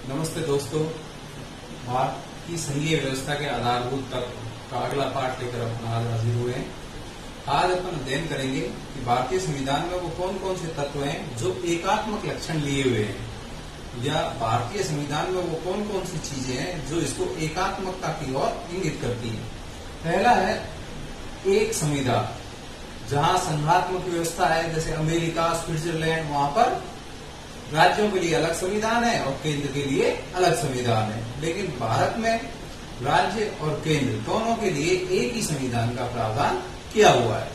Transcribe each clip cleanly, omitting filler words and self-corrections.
नमस्ते दोस्तों, भारत की संघीय व्यवस्था के आधारभूत तत्व का अगला पाठ लेकर अपन आज हाजिर हुए हैं। आज अपन अध्ययन करेंगे कि भारतीय संविधान में वो कौन कौन से तत्व हैं जो एकात्मक लक्षण लिए हुए हैं, या भारतीय संविधान में वो कौन कौन सी चीजें हैं जो इसको एकात्मकता की ओर इंगित करती है। पहला है एक संविधान, जहां संघात्मक व्यवस्था है, जैसे अमेरिका, स्विट्जरलैंड, वहां पर राज्यों के लिए अलग संविधान है और केंद्र के लिए अलग संविधान है। लेकिन भारत में राज्य और केंद्र दोनों के लिए एक ही संविधान का प्रावधान किया हुआ है।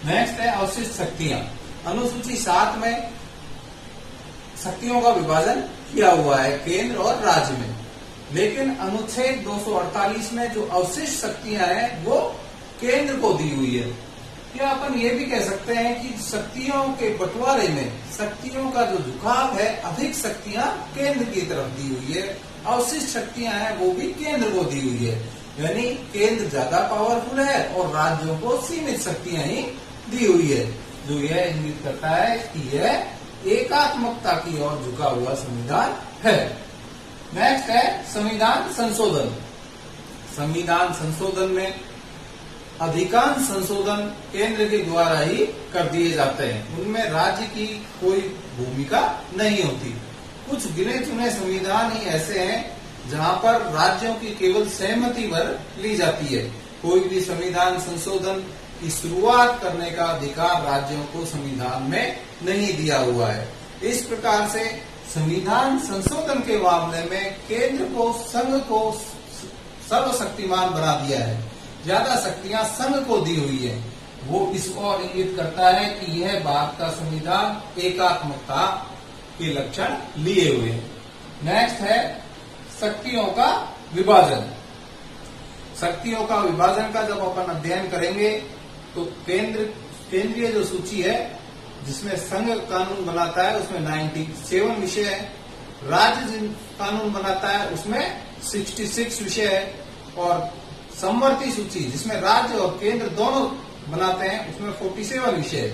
नेक्स्ट है अवशिष्ट शक्तियां। अनुसूची 7 में शक्तियों का विभाजन किया हुआ है केंद्र और राज्य में, लेकिन अनुच्छेद 248 में जो अवशिष्ट शक्तियां हैं वो केंद्र को दी हुई है। या अपन ये भी कह सकते हैं कि शक्तियों के बंटवारे में शक्तियों का जो झुकाव है, अधिक शक्तियां केंद्र की तरफ दी हुई है, अवशिष्ट शक्तियां हैं वो भी केंद्र को दी हुई है। यानी केंद्र ज्यादा पावरफुल है और राज्यों को सीमित शक्तियां ही दी हुई है, जो यह इंगित करता है कि यह एकात्मकता की ओर झुका हुआ संविधान है। नेक्स्ट है संविधान संशोधन। संविधान संशोधन में अधिकांश संशोधन केंद्र के द्वारा ही कर दिए जाते हैं, उनमें राज्य की कोई भूमिका नहीं होती। कुछ गिने चुने संविधान ही ऐसे हैं जहां पर राज्यों की केवल सहमति पर ली जाती है। कोई भी संविधान संशोधन की शुरुआत करने का अधिकार राज्यों को संविधान में नहीं दिया हुआ है। इस प्रकार से संविधान संशोधन के मामले में केंद्र को संघ को सर्वशक्तिमान बना दिया है, ज्यादा शक्तियां संघ को दी हुई है। वो इस ओर इंगित करता है कि यह भारत का संविधान एकात्मकता के लक्षण लिए हुए है। नेक्स्ट है शक्तियों का विभाजन। शक्तियों का विभाजन का जब अपन अध्ययन करेंगे तो केंद्रीय जो सूची है जिसमें संघ कानून बनाता है उसमें 97 विषय है, राज्य जिन कानून बनाता है उसमें 66 विषय है, और समवर्ती सूची जिसमें राज्य और केंद्र दोनों बनाते हैं उसमें 47 विषय है।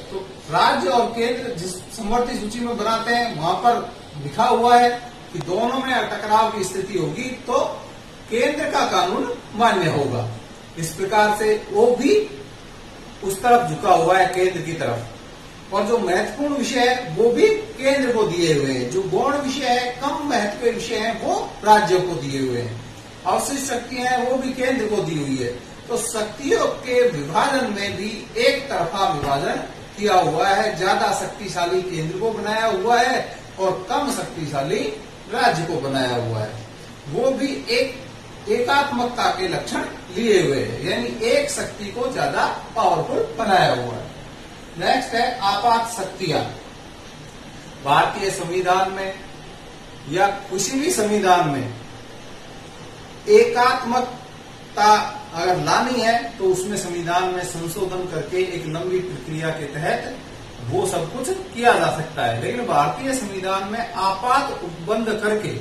तो राज्य और केंद्र जिस समवर्ती सूची में बनाते हैं वहां पर लिखा हुआ है कि दोनों में टकराव की स्थिति होगी तो केंद्र का कानून मान्य होगा। इस प्रकार से वो भी उस तरफ झुका हुआ है, केंद्र की तरफ। और जो महत्वपूर्ण विषय है वो भी केंद्र को दिए हुए हैं, जो गौण विषय है, कम महत्व के विषय है, वो राज्यों को दिए हुए हैं। अवशिष्ट शक्तियां हैं वो भी केंद्र को दी हुई है। तो शक्तियों के विभाजन में भी एक तरफा विभाजन किया हुआ है, ज्यादा शक्तिशाली केंद्र को बनाया हुआ है और कम शक्तिशाली राज्य को बनाया हुआ है। वो भी एक एकात्मकता के लक्षण लिए हुए है, यानी एक शक्ति को ज्यादा पावरफुल बनाया हुआ है। नेक्स्ट है आपात शक्तियां। भारतीय संविधान में या किसी भी संविधान में एकात्मकता अगर लानी है तो उसमें संविधान में संशोधन करके एक लंबी प्रक्रिया के तहत वो सब कुछ किया जा सकता है। लेकिन भारतीय संविधान में आपात उपबंध करके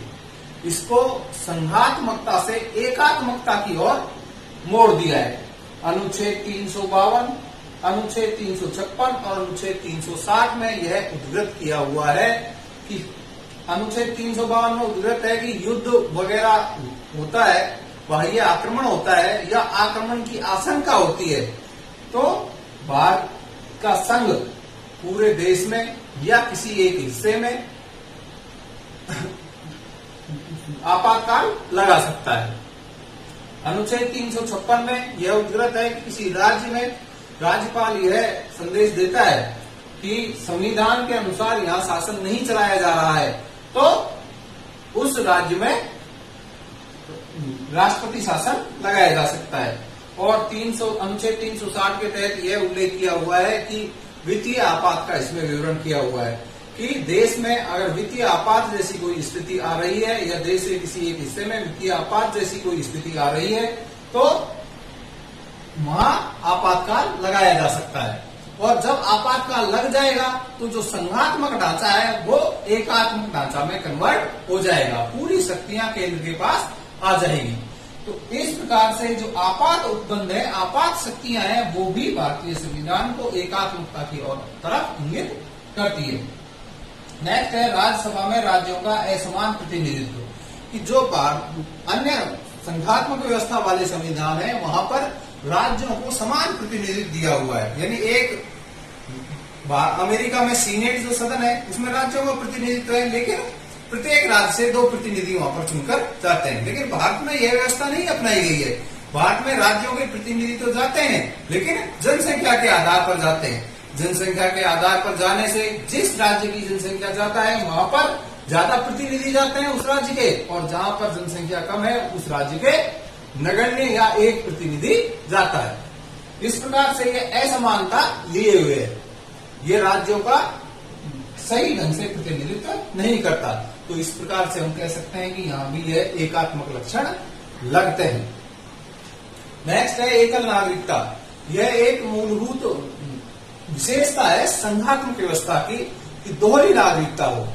इसको संघात्मकता से एकात्मकता की ओर मोड़ दिया है। अनुच्छेद 352, अनुच्छेद 356 और अनुच्छेद 360 में यह उद्धृत किया हुआ है कि अनुच्छेद 352 में उद्धृत है कि युद्ध वगैरह होता है, बाह्य आक्रमण होता है या आक्रमण की आशंका होती है तो भारत का संघ पूरे देश में या किसी एक हिस्से में आपातकाल लगा सकता है। अनुच्छेद 356 में यह उद्धृत है कि किसी राज्य में राज्यपाल यह संदेश देता है कि संविधान के अनुसार यहाँ शासन नहीं चलाया जा रहा है तो उस राज्य में राष्ट्रपति शासन लगाया जा सकता है। और अनुच्छेद 360 के तहत यह उल्लेख किया हुआ है कि वित्तीय आपात का इसमें विवरण किया हुआ है कि देश में अगर वित्तीय आपात जैसी कोई स्थिति आ रही है या देश के किसी एक हिस्से में वित्तीय आपात जैसी कोई स्थिति आ रही है तो वहां आपातकाल लगाया जा सकता है। और जब आपातकाल लग जाएगा तो जो संघात्मक ढांचा है वो एकात्मक ढांचा में कन्वर्ट हो जाएगा, पूरी शक्तियां केंद्र के पास आ जाएगी। तो इस प्रकार से जो आपात उपबंध है, आपात शक्तियां हैं, वो भी भारतीय संविधान को एकात्मकता की ओर तरफ इंगित करती है। नेक्स्ट है राज्यसभा में राज्यों का असमान प्रतिनिधित्व, कि जो अन्य संघात्मक व्यवस्था वाले संविधान है वहां पर राज्यों को समान प्रतिनिधित्व दिया हुआ है। यानी एक अमेरिका में सीनेट जो सदन है उसमें राज्यों का प्रतिनिधित्व है, लेकिन प्रत्येक राज्य से 2 प्रतिनिधि वहां पर चुनकर जाते हैं। लेकिन भारत में यह व्यवस्था नहीं अपनाई गई है। भारत में राज्यों के प्रतिनिधि तो जाते हैं लेकिन जनसंख्या के आधार पर जाते हैं। जनसंख्या के आधार पर जाने से जिस राज्य की जनसंख्या ज्यादा है वहां पर ज्यादा प्रतिनिधि जाते हैं उस राज्य के, और जहां पर जनसंख्या कम है उस राज्य के नगण्य या एक प्रतिनिधि जाता है। इस प्रकार से ये असमानता लिए हुए है, ये राज्यों का सही ढंग से प्रतिनिधित्व नहीं करता। तो इस प्रकार से हम कह सकते हैं कि यहाँ भी यह एकात्मक लक्षण लगते हैं। नेक्स्ट है एकल नागरिकता। यह एक मूलभूत विशेषता है संघात्मक व्यवस्था की, कि दोहरी नागरिकता हो।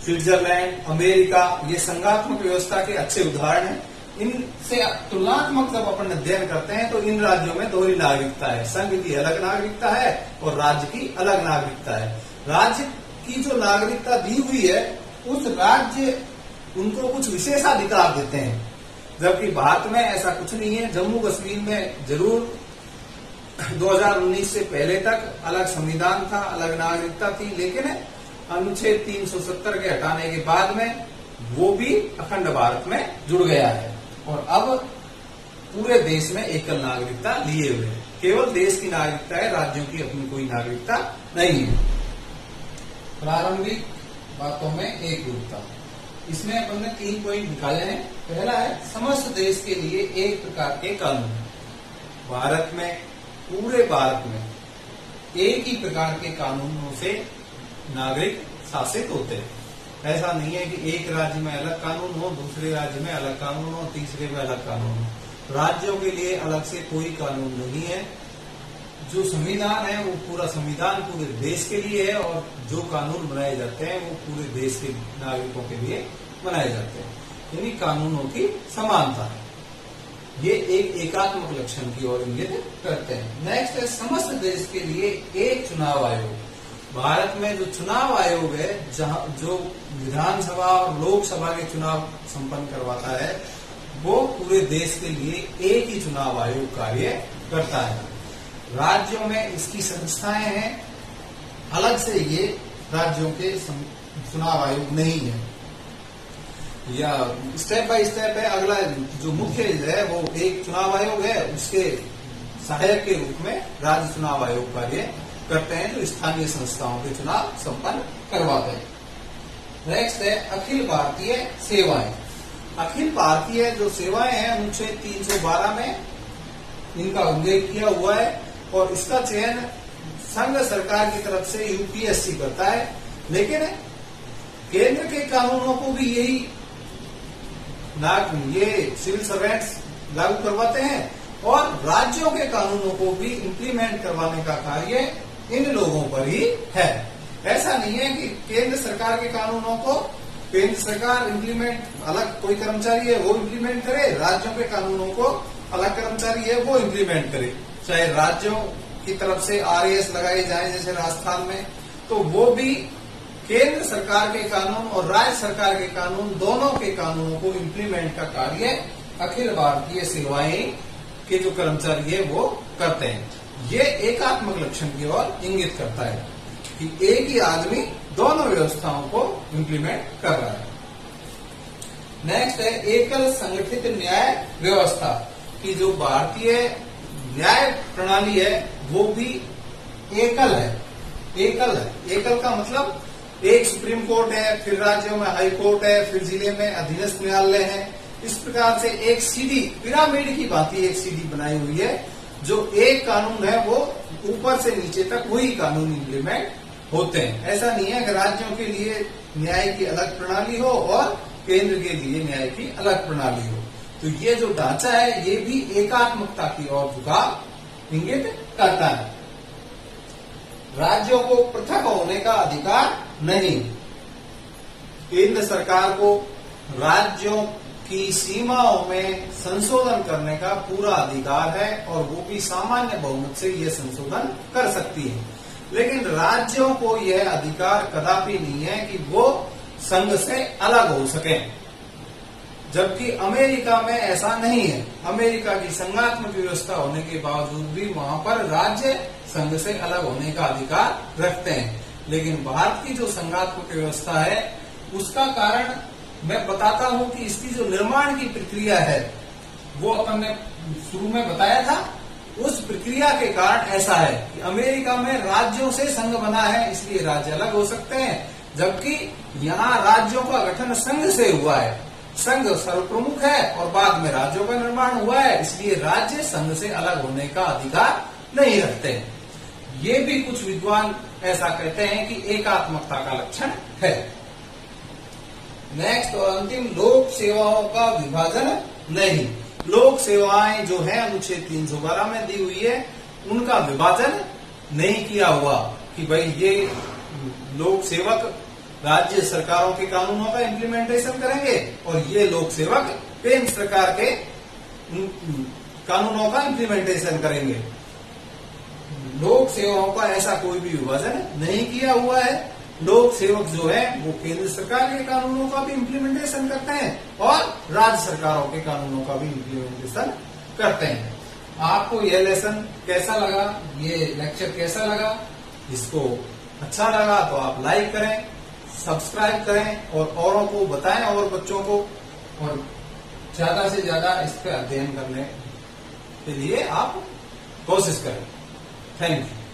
स्विट्जरलैंड, अमेरिका ये संघात्मक व्यवस्था के अच्छे उदाहरण हैं। इनसे तुलनात्मक जब अपन अध्ययन करते हैं तो इन राज्यों में दोहरी नागरिकता है। संघ की अलग नागरिकता है और राज्य की अलग नागरिकता है। राज्य की जो नागरिकता दी हुई है उस राज्य उनको कुछ विशेषाधिकार देते हैं, जबकि भारत में ऐसा कुछ नहीं है। जम्मू कश्मीर में जरूर 2019 से पहले तक अलग संविधान था, अलग नागरिकता थी, लेकिन अनुच्छेद 370 के हटाने के बाद में वो भी अखंड भारत में जुड़ गया है और अब पूरे देश में एकल नागरिकता लिए हुए है। केवल देश की नागरिकता है, राज्यों की अपनी कोई नागरिकता नहीं है। प्रारंभिक बातों में एकरूपता, इसमें अपन ने 3 पॉइंट निकाले हैं। पहला है समस्त देश के लिए एक प्रकार के कानून। भारत में, पूरे भारत में एक ही प्रकार के कानूनों से नागरिक शासित होते हैं। ऐसा नहीं है कि एक राज्य में अलग कानून हो, दूसरे राज्य में अलग कानून हो, तीसरे में अलग कानून हो। राज्यों के लिए अलग से कोई कानून नहीं है। जो संविधान है वो पूरा संविधान पूरे देश के लिए है और जो कानून बनाए जाते हैं वो पूरे देश के नागरिकों के लिए बनाए जाते हैं। यानी कानूनों की समानता है। ये एक एकात्मक लक्षण की ओर इंगित करते हैं। नेक्स्ट है समस्त देश के लिए एक चुनाव आयोग। भारत में जो चुनाव आयोग है, जहां जो विधानसभा और लोकसभा के चुनाव संपन्न करवाता है, वो पूरे देश के लिए एक ही चुनाव आयोग कार्य करता है। राज्यों में इसकी संस्थाएं हैं, अलग से ये राज्यों के चुनाव आयोग नहीं है। या स्टेप बाय स्टेप है। अगला जो मुख्य है वो एक चुनाव आयोग है, उसके सहायक के रूप में राज्य चुनाव आयोग कार्य करते हैं, जो स्थानीय संस्थाओं के चुनाव संपन्न करवाते हैं। नेक्स्ट है अखिल भारतीय सेवाएं। अखिल भारतीय जो सेवाएं हैं अनुच्छेद 312 में इनका उल्लेख किया हुआ है और इसका चयन संघ सरकार की तरफ से यूपीएससी करता है, लेकिन केंद्र के कानूनों को भी ये सिविल सर्वेंट्स लागू करवाते हैं और राज्यों के कानूनों को भी इम्प्लीमेंट करवाने का कार्य इन लोगों पर ही है। ऐसा नहीं है कि केंद्र सरकार के कानूनों को केंद्र सरकार इम्प्लीमेंट, अलग कोई कर्मचारी है वो इम्प्लीमेंट करे, राज्यों के कानूनों को अलग कर्मचारी है वो इम्प्लीमेंट करे। चाहे राज्यों की तरफ से आरएएस लगाए जाए जैसे राजस्थान में, तो वो भी केंद्र सरकार के कानून और राज्य सरकार के कानून दोनों के कानूनों को इम्प्लीमेंट का कार्य अखिल भारतीय सेवाएं के जो कर्मचारी है वो करते हैं। ये एकात्मक लक्षण की ओर इंगित करता है कि एक ही आदमी दोनों व्यवस्थाओं को इम्प्लीमेंट कर रहा है। नेक्स्ट है एकल संगठित न्याय व्यवस्था, की जो भारतीय न्याय प्रणाली है वो भी एकल है। एकल का मतलब एक सुप्रीम कोर्ट है, फिर राज्यों में हाई कोर्ट है, फिर जिले में अधीनस्थ न्यायालय है। इस प्रकार से एक सीढ़ी, पिरामिड की भांति एक सीढ़ी बनाई हुई है। जो एक कानून है वो ऊपर से नीचे तक वही कानून इम्प्लीमेंट होते हैं। ऐसा नहीं है कि राज्यों के लिए न्याय की अलग प्रणाली हो और केंद्र के लिए न्याय की अलग प्रणाली हो। तो ये जो ढांचा है ये भी एकात्मकता की ओर झुकाव इंगित करता है। राज्यों को पृथक होने का अधिकार नहीं। केंद्र सरकार को राज्यों की सीमाओं में संशोधन करने का पूरा अधिकार है और वो भी सामान्य बहुमत से ये संशोधन कर सकती है। लेकिन राज्यों को यह अधिकार कदापि नहीं है कि वो संघ से अलग हो सके, जबकि अमेरिका में ऐसा नहीं है। अमेरिका की संघात्मक व्यवस्था होने के बावजूद भी वहां पर राज्य संघ से अलग होने का अधिकार रखते हैं। लेकिन भारत की जो संघात्मक व्यवस्था है उसका कारण मैं बताता हूं कि इसकी जो निर्माण की प्रक्रिया है वो अपन ने शुरू में बताया था। उस प्रक्रिया के कारण ऐसा है कि अमेरिका में राज्यों से संघ बना है, इसलिए राज्य अलग हो सकते हैं, जबकि यहाँ राज्यों का गठन संघ से हुआ है। संघ सर्वप्रमुख है और बाद में राज्यों का निर्माण हुआ है, इसलिए राज्य संघ से अलग होने का अधिकार नहीं रखते। ये भी कुछ विद्वान ऐसा कहते हैं कि एकात्मकता का लक्षण है। नेक्स्ट और अंतिम, लोक सेवाओं का विभाजन नहीं। लोक सेवाएं जो है अनुच्छेद 312 में दी हुई है, उनका विभाजन नहीं किया हुआ कि भाई ये लोक सेवक राज्य सरकारों के कानूनों का इम्प्लीमेंटेशन करेंगे और ये लोक सेवक केंद्र सरकार के कानूनों का इम्प्लीमेंटेशन करेंगे। लोक सेवाओं का ऐसा कोई भी विभाजन नहीं किया हुआ है। लोक सेवक जो है वो केंद्र सरकार के कानूनों का भी इम्प्लीमेंटेशन करते हैं और राज्य सरकारों के कानूनों का भी इम्प्लीमेंटेशन करते हैं। आपको यह लेसन कैसा लगा, ये लेक्चर कैसा लगा? इसको अच्छा लगा तो आप लाइक करें, सब्सक्राइब करें और औरों को बताएं और बच्चों को, और ज्यादा से ज्यादा इस पर अध्ययन करने के लिए आप कोशिश करें। Thank you.